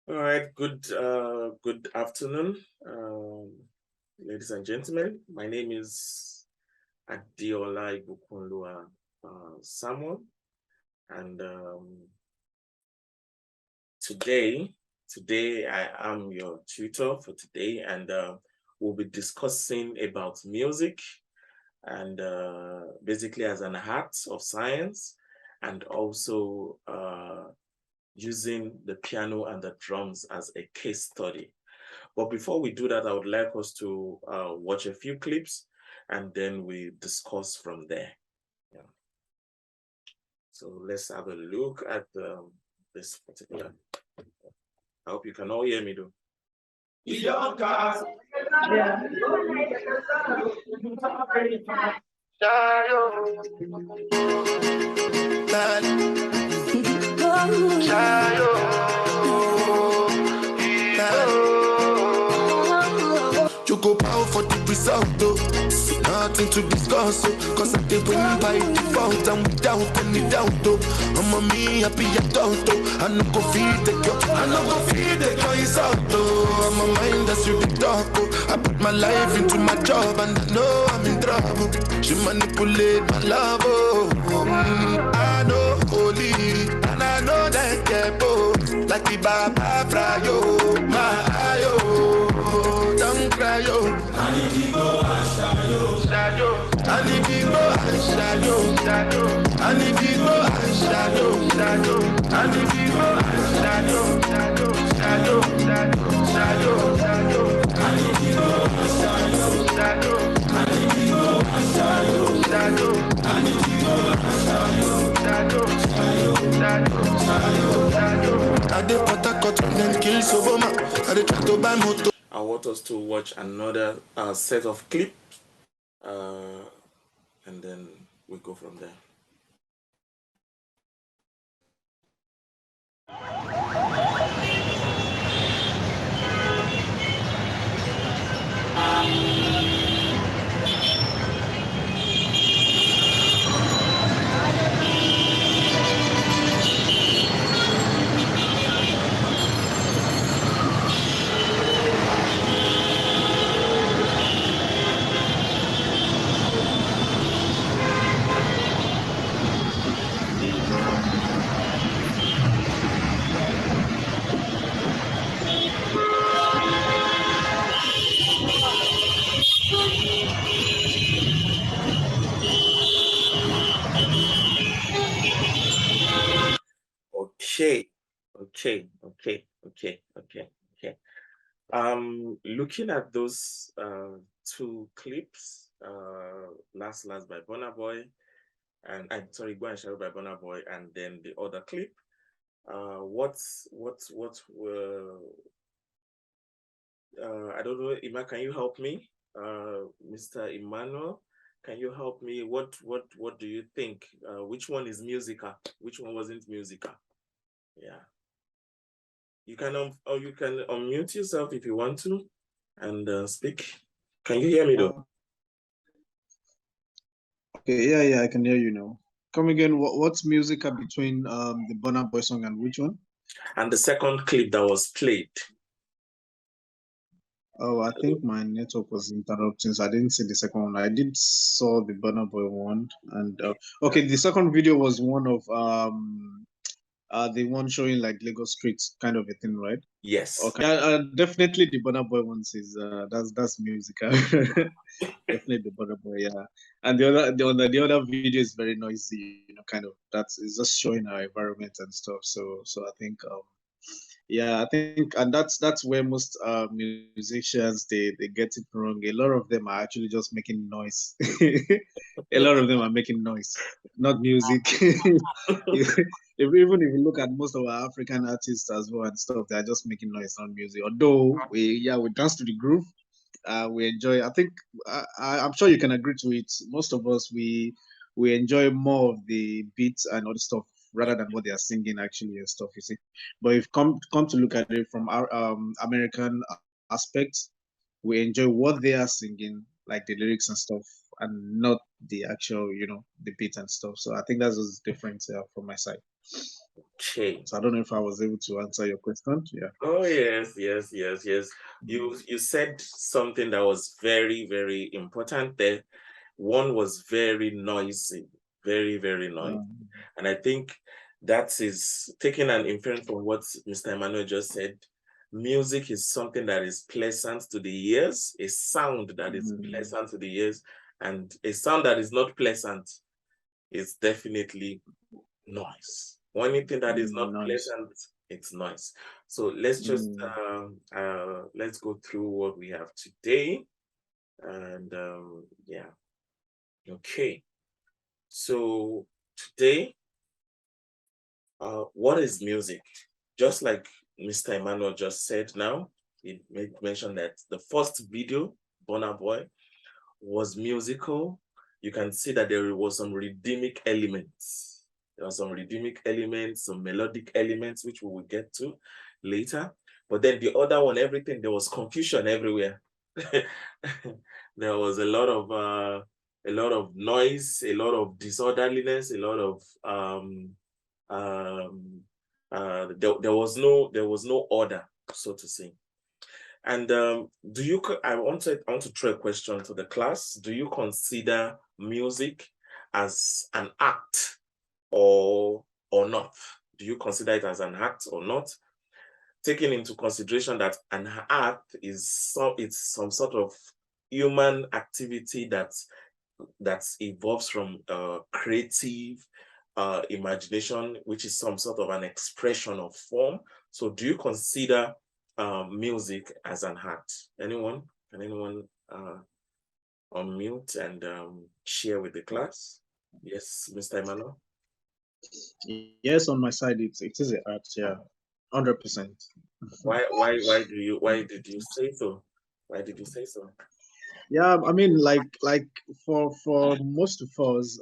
All right, good afternoon, ladies and gentlemen. My name is Adiola Ibukunlua Samuel, and today I am your tutor for today, and we'll be discussing about music and basically as an art of science, and also using the piano and the drums as a case study. But before we do that, I would like us to watch a few clips and then we discuss from there. Yeah. So let's have a look at this particular. I hope you can all hear me though. Yeah. You go power for the result, though. Nothing to discuss, oh. Cause I did win by default and without any doubt, though. I'm a me happy adult, though. I no go feed the girl, I no go feed the girl is out, though. I'm a mind that's you the talk, oh. I put my life into my job and I know I'm in trouble. She manipulate my love, oh. I know holy and I know that get both. Like the Baba Frayo, my ayo. Don't cry, yo. I need to go and shadow. I need to go and shadow. I need to go and shadow. I need to go and shadow. I need to go and shadow. I need to go and shadow. I need to go and shadow. I did Patagot and then kill Soboma. I did try to buy moto. I want us to watch another set of clips, and then we go from there. Okay. Looking at those two clips, last by Burna Boy, and I'm sorry, Go and Shadow by Burna Boy, and then the other clip. I don't know, Ima, can you help me? Mr. Emmanuel, can you help me? What do you think? Which one is musical? Which one wasn't musical? Yeah. You can you can unmute yourself if you want to and speak. Can you hear me though? Okay, yeah, I can hear you now. Come again. What's musical between the Burna Boy song and which one? And the second clip that was played. Oh, I think my network was interrupting, so I didn't see the second one. I did saw the Burna Boy one, and okay, the second video was one of the one showing like Lagos streets kind of a thing, right? Yes. Okay, definitely the Burna Boy ones is that's musical. Definitely the Burna Boy, yeah. And the other video is very noisy, kind of. It's just showing our environment and stuff. So I think yeah, I think, and that's where most musicians they get it wrong. A lot of them are actually just making noise. A lot of them are making noise, not music. Even if you look at most of our African artists as well and stuff, they're just making noise, not music. Although we dance to the groove, we enjoy. I think I'm sure you can agree to it. Most of us we enjoy more of the beats and other stuff rather than what they are singing actually and stuff. You see, but if come to look at it from our American aspect, we enjoy what they are singing, like the lyrics and stuff. and not the actual, the beat and stuff. So I think that's just different from my side. Okay. So I don't know if I was able to answer your question. Yeah. Oh yes. You said something that was very, very important there. One was very noisy, very, very noisy. And I think that is taking an inference from what Mr. Emmanuel just said. Music is something that is pleasant to the ears, a sound that is pleasant to the ears, and a sound that is not pleasant is definitely noise. Anything that is not Nice. pleasant, it's noise. So let's just let's go through what we have today. And yeah, okay. So today, what is music? Just like Mr. Emmanuel just said now, he mentioned that the first video, Burna Boy, was musical. You can see that there was some rhythmic elements. There are some rhythmic elements, some melodic elements, which we will get to later. But then the other one, everything, there was confusion everywhere. There was a lot of noise, a lot of disorderliness, a lot of there was no order, so to say. And I want to throw a question to the class. Do you consider music as an act or not? Do you consider it as an act or not? Taking into consideration that an act is some sort of human activity that evolves from creative imagination, which is some sort of an expression of form. So do you consider music as an art? Anyone? Can anyone unmute and share with the class? Yes, Mr. Emmanuel. Yes, on my side, it is an art. Yeah, 100%. Why did you say so? Why did you say so? Yeah, I mean, like for most of us,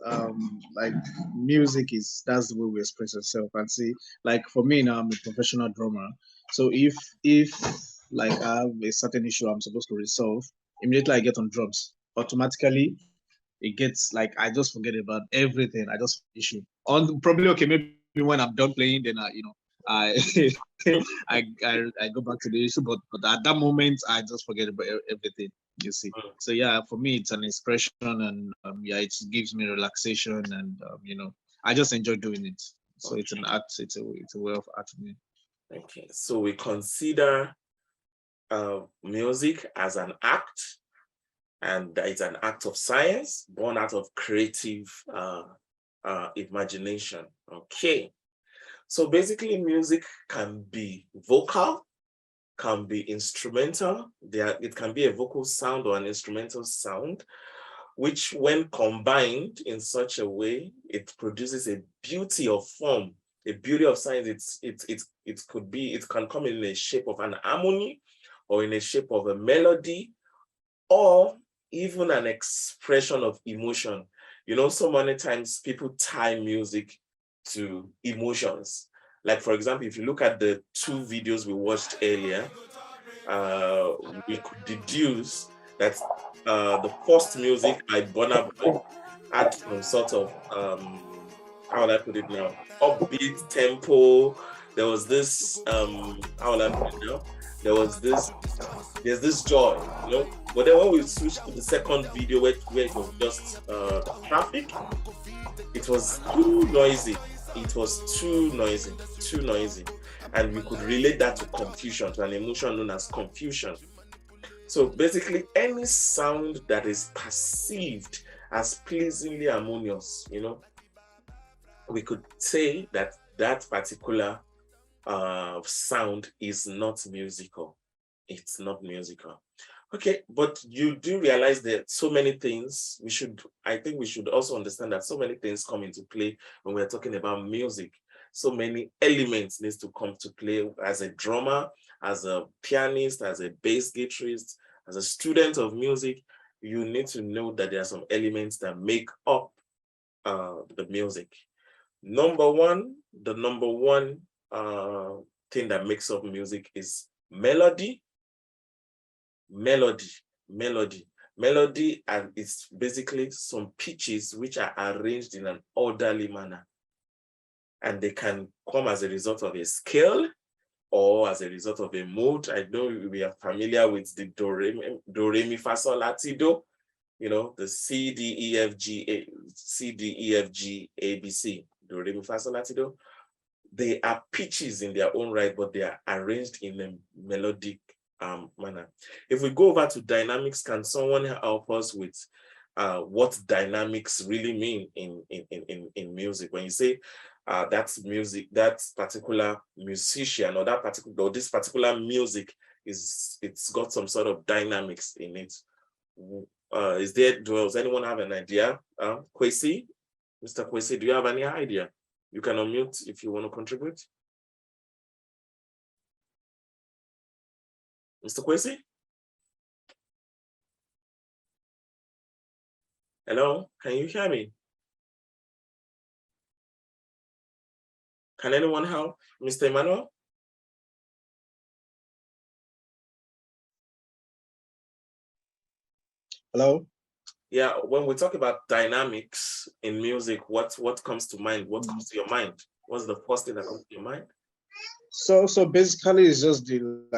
like music is that's the way we express ourselves. And see, like for me now, I'm a professional drummer. So if like I have a certain issue I'm supposed to resolve, immediately I get on drums, automatically it gets like I just forget about everything. I just issue on probably okay maybe when I'm done playing, then I I go back to the issue, but at that moment I just forget about everything. You see, so yeah, for me it's an expression, and yeah, it gives me relaxation, and I just enjoy doing it. So it's an art. It's a way of art for me. Okay, so we consider music as an act, and it's an act of science born out of creative imagination. Okay, so basically music can be vocal, can be instrumental. It can be a vocal sound or an instrumental sound, which when combined in such a way, it produces a beauty of form, a beauty of science. It can come in a shape of an harmony, or in a shape of a melody, or even an expression of emotion. So many times people tie music to emotions. Like, for example, if you look at the two videos we watched earlier, we could deduce that the first music by Burna Boy had some sort of, how will I put it now, upbeat tempo. There was this, how will I put it now? There's this joy, But then when we switched to the second video where it was just traffic, it was too noisy. It was too noisy. And we could relate that to confusion, to an emotion known as confusion. So basically, any sound that is perceived as pleasingly harmonious, we could say that that particular sound is not musical. It's not musical. Okay, but you do realize that so many things I think we should also understand that so many things come into play when we're talking about music. So many elements needs to come to play as a drummer, as a pianist, as a bass guitarist, as a student of music. You need to know that there are some elements that make up the music. The number one thing that makes up music is melody. Melody is basically some pitches which are arranged in an orderly manner. And they can come as a result of a scale or as a result of a mood. I know we are familiar with the do, re, mi, fa, sol, la, ti, do. You know, the C, D, E, F, G, A, C, D, E, F, G, A, B, C. Do, re, mi, fa, sol, la, ti, do. They are pitches in their own right, but they are arranged in a melodic manner. If we go over to dynamics, can someone help us with what dynamics really mean in music? When you say that's music, that particular musician or that particular, or this particular music it's got some sort of dynamics in it. Does anyone have an idea? Kwesi, Mr. Kwesi, do you have any idea? You can unmute if you want to contribute. Mr. Kwesi? Hello, can you hear me? Can anyone help? Mr. Emmanuel? Hello? Yeah, when we talk about dynamics in music, what comes to mind? What comes to your mind? What's the first thing that comes to your mind? So basically it's just the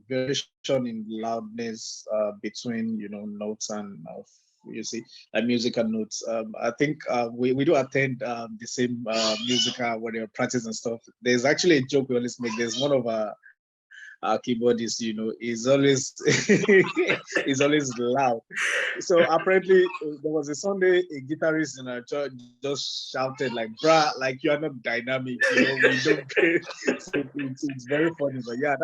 variation in loudness between, you know, notes and you see, like musical notes. I think we do attend the same musical where they're practice and stuff. There's actually a joke we always make. There's one of our keyboardist, you know, is always is always loud. So apparently there was a Sunday, a guitarist in our church just shouted like, "Bruh, like you are not dynamic, you know, we don't play." So it's very funny, but yeah,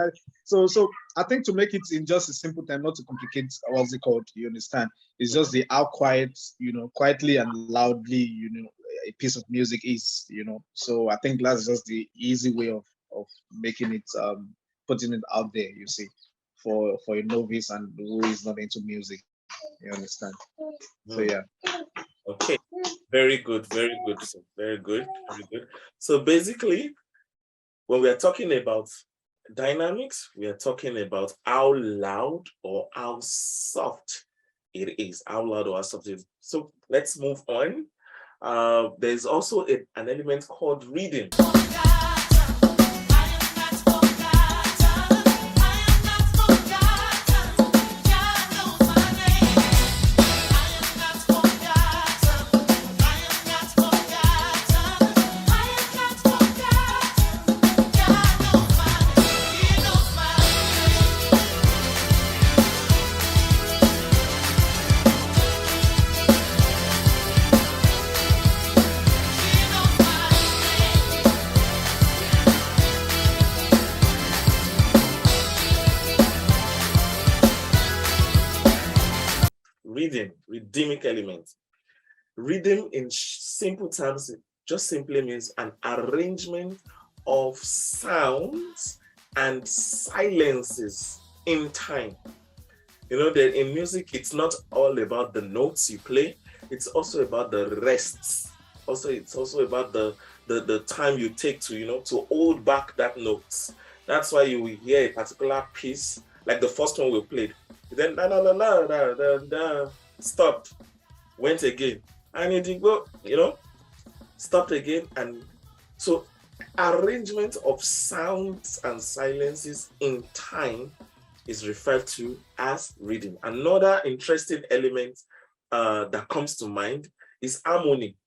so I think to make it in just a simple time, not to complicate what's it called, you understand? It's just the how quiet, you know, quietly and loudly, you know, a piece of music is, you know. So I think that's just the easy way of making it putting it out there, you see, for a novice and who is not into music, you understand? So yeah. Okay, very good, very good, so very good, very good. So basically, when we are talking about dynamics, we are talking about how loud or how soft it is, how loud or how soft it is. So let's move on. There's also an element called reading. Reading, rhythmic element. Rhythm in simple terms just simply means an arrangement of sounds and silences in time. You know that in music, it's not all about the notes you play, it's also about the rests. Also, it's also about the time you take to, you know, to hold back that notes. That's why you will hear a particular piece, like the first one we played. Then la la la la da da da stopped, went again, and it did go, you know, stopped again. And so arrangement of sounds and silences in time is referred to as reading. Another interesting element that comes to mind is harmony.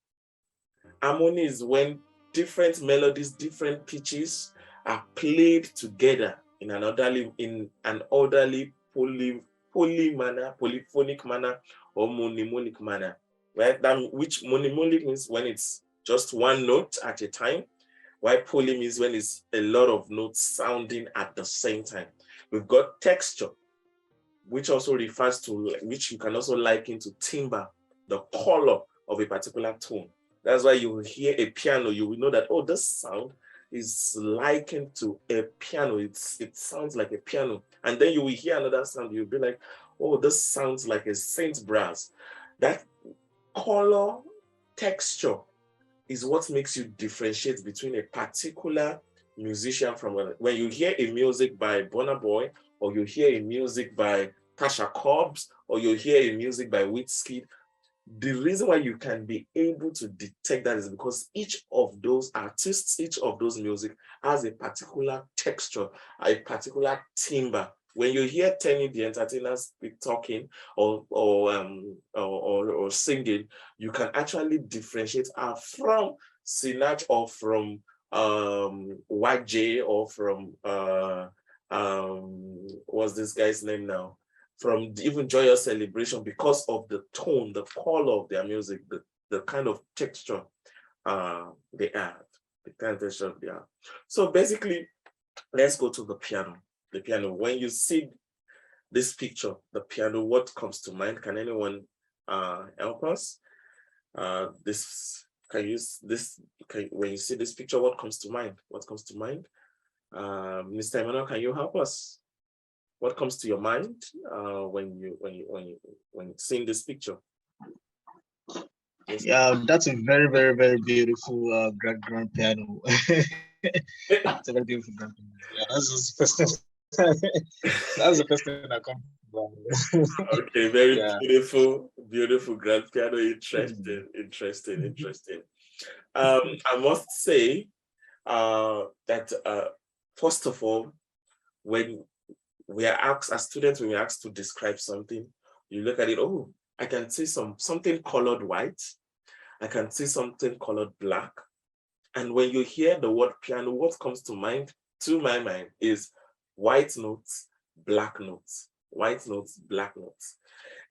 Harmony is when different melodies, different pitches are played together in an orderly polyphonic manner or monimonic manner, right? Which monimonic means when it's just one note at a time, while poly means when it's a lot of notes sounding at the same time. We've got texture, which also refers to, which you can also liken to timbre, the color of a particular tone. That's why you will hear a piano, you will know that, oh, this sound is likened to a piano. It sounds like a piano. And then you will hear another sound, you'll be like, oh, this sounds like a Saint brass. That color texture is what makes you differentiate between a particular musician from another. When you hear a music by Burna Boy, or you hear a music by Tasha Cobbs, or you hear a music by Wizkid, the reason why you can be able to detect that is because each of those artists, each of those music has a particular texture, a particular timbre. When you hear Tenny the entertainer talking or singing, you can actually differentiate her from Sinach or from YJ or from what's this guy's name now? From even Joyous Celebration, because of the tone, the color of their music, the kind of texture they have, the kind of texture they have. So basically, let's go to the piano. The piano, when you see this picture, the piano, what comes to mind? Can anyone help us? When you see this picture, what comes to mind? What comes to mind? Mr. Emmanuel, can you help us? What comes to your mind when you see this picture? Yes. Yeah, that's a very, very, very beautiful grand piano. It's a very beautiful grand piano. Yeah, that's the first thing. That's the first thing that comes to mind. Okay, very beautiful grand piano. Interesting. I must say that first of all, when we are asked as students, when we're asked to describe something, you look at it, oh, I can see something colored white, I can see something colored black. And when you hear the word piano, what comes to my mind is white notes, black notes, white notes, black notes.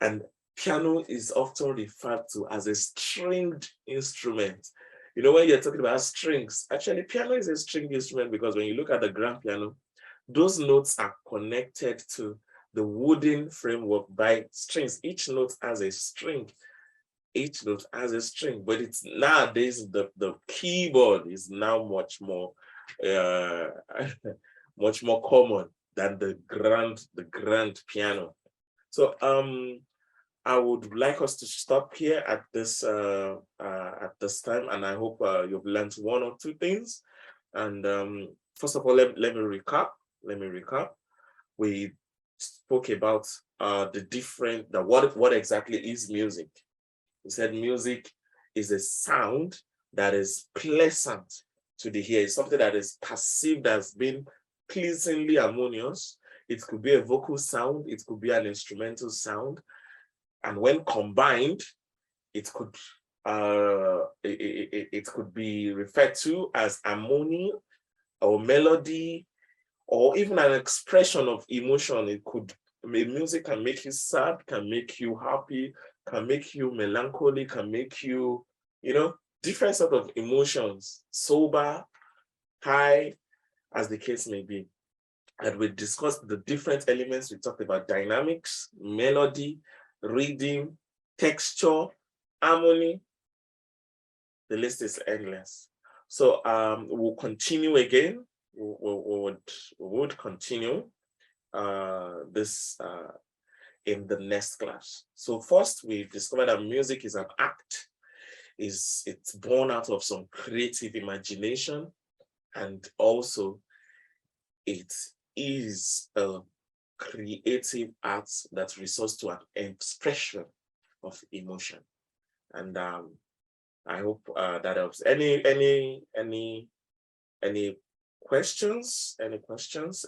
And piano is often referred to as a stringed instrument. You know, when you're talking about strings, actually piano is a stringed instrument, because when you look at the grand piano, those notes are connected to the wooden framework by strings. Each note has a string. Each note has a string, but it's nowadays the keyboard is now much more much more common than the grand piano. So I would like us to stop here at this time, and I hope you've learned one or two things. And first of all, let me recap. We spoke about what exactly is music. We said music is a sound that is pleasant to the ear. It's something that is perceived as being pleasingly harmonious. It could be a vocal sound, it could be an instrumental sound, and when combined, it could be referred to as harmony or melody, or even an expression of emotion. Music can make you sad, can make you happy, can make you melancholy, can make you, different sort of emotions, sober, high, as the case may be. And we discussed the different elements. We talked about dynamics, melody, rhythm, texture, harmony. The list is endless. So we'll continue again. We would continue this in the next class. So first, we discovered that music is an act. It's born out of some creative imagination, and also it is a creative art that resorts to an expression of emotion. And I hope that helps. Any questions? Any questions?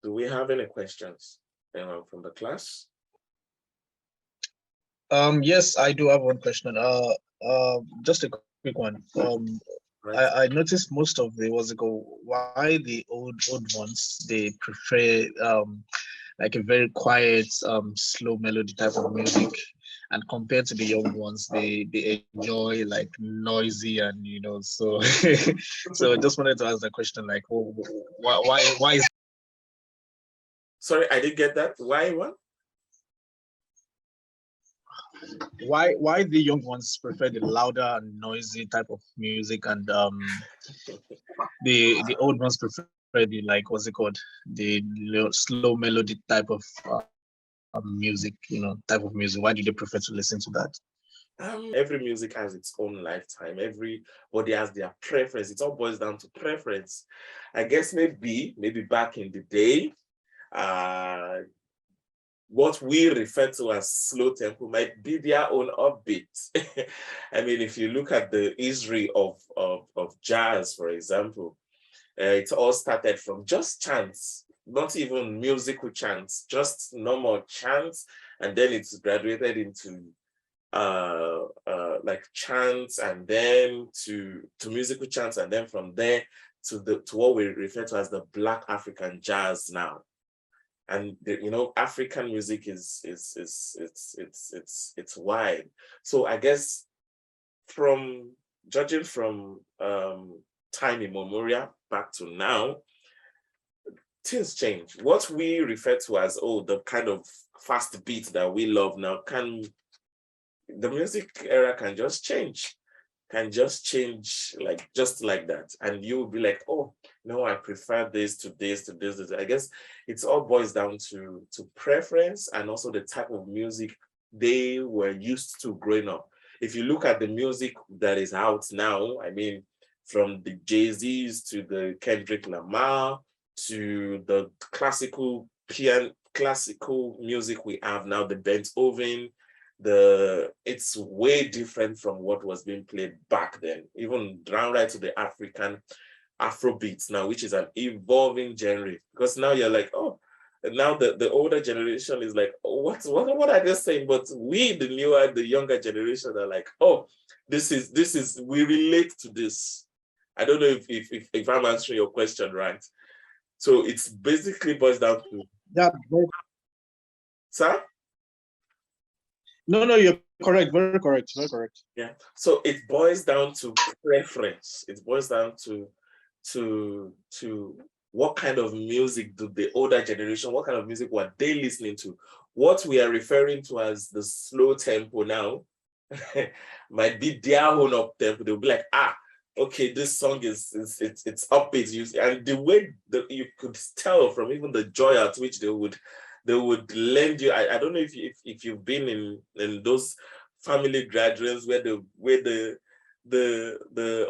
Do we have any questions? Anyone from the class? Yes, I do have one question. Just a quick one. Right. I noticed most of why the old ones, they prefer like a very quiet, slow melody type of music, and compared to the young ones, they enjoy like noisy and so so I just wanted to ask the question, like, why is... Sorry, I didn't get that. Why what? Why the young ones prefer the louder and noisy type of music, and the old ones prefer the, like, what's it called, the slow melody type of music, type of music? Why do they prefer to listen to that? Every music has its own lifetime. Everybody has their preference. It all boils down to preference. I guess maybe back in the day, what we refer to as slow tempo might be their own upbeat. I mean, if you look at the history of jazz, for example, it all started from just chants, not even musical chants, just normal chants, and then it's graduated into like chants, and then to musical chants, and then from there to what we refer to as the Black African jazz now. And African music is it's wide. So I guess from judging from time immemorial back to now, things change. What we refer to as the kind of fast beat that we love now, the music era can just change, like just like that, and you'll be like, oh no, I prefer this to this to this. I guess it's all boils down to preference, and also the type of music they were used to growing up. If you look at the music that is out now, I mean, from the Jay-Z's to the Kendrick Lamar to the classical music we have now, the Beethoven, it's way different from what was being played back then, even down right to the African Afrobeats now, which is an evolving genre. Because now you're like, oh, now the older generation is like, oh, what are they saying? But we, the younger generation, are like, oh, this is we relate to this. I don't know if I'm answering your question right. So it's basically boils down to that. Sir? No, you're correct. Very correct. Very correct. Yeah. So it boils down to preference. It boils down to what kind of music do the older generation, what kind of music were they listening to? What we are referring to as the slow tempo now might be their own up tempo. They'll be like, okay, this song it's upbeat. And the way that you could tell from even the joy at which they would lend you. I don't know if you've been in those family gatherings where the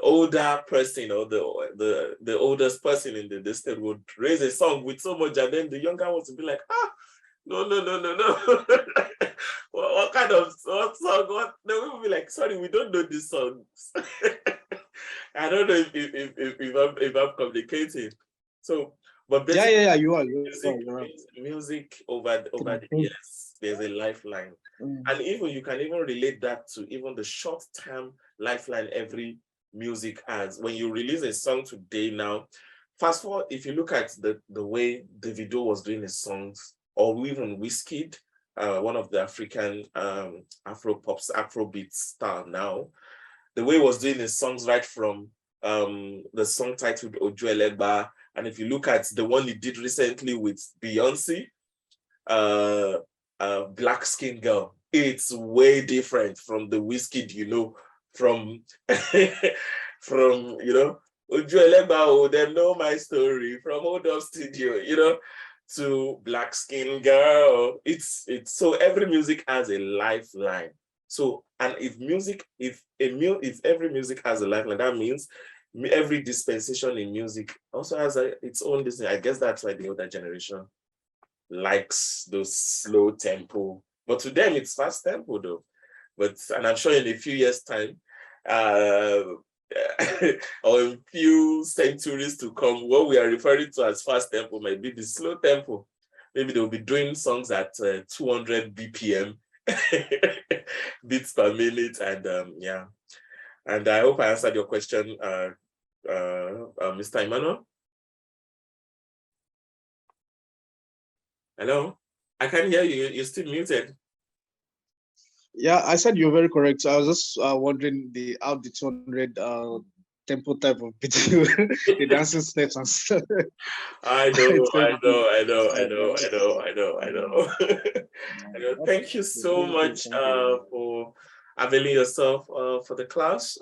older person or the oldest person in the district would raise a song with so much, and then the younger ones would be like, no. what kind of song? What? They will be like, sorry, we don't know these songs. I don't know if I'm communicating. So, but basically, you are. Music over the years, there's a lifeline. And even you can even relate that to even the short-term lifeline every music has. When you release a song today now, fast forward, if you look at the way Davido was doing his songs, or even Wizkid, one of the African Afrobeat star now, the way he was doing his songs right from the song titled Oju Elegba, and if you look at the one he did recently with Beyonce, Black Skin Girl, it's way different from the Wizkid, from Oju Elegba, them know my story, from Hold Up Studio, to Black Skin Girl. It's so every music has a lifeline. So, and if every music has a lifeline, that means every dispensation in music also has its own business. I guess that's why the older generation likes those slow tempo, but to them it's fast tempo though. And I'm sure in a few years' time, or a few centuries to come, what we are referring to as fast tempo might be the slow tempo. Maybe they'll be doing songs at 200 BPM beats per minute, and yeah. And I hope I answered your question, Mr. Emmanuel. Hello, I can't hear you. You're still muted. Yeah, I said you're very correct. I was just wondering how the 200 tempo type of beat, the dancing steps and stuff. I know. Thank you so much for availing yourself for the class.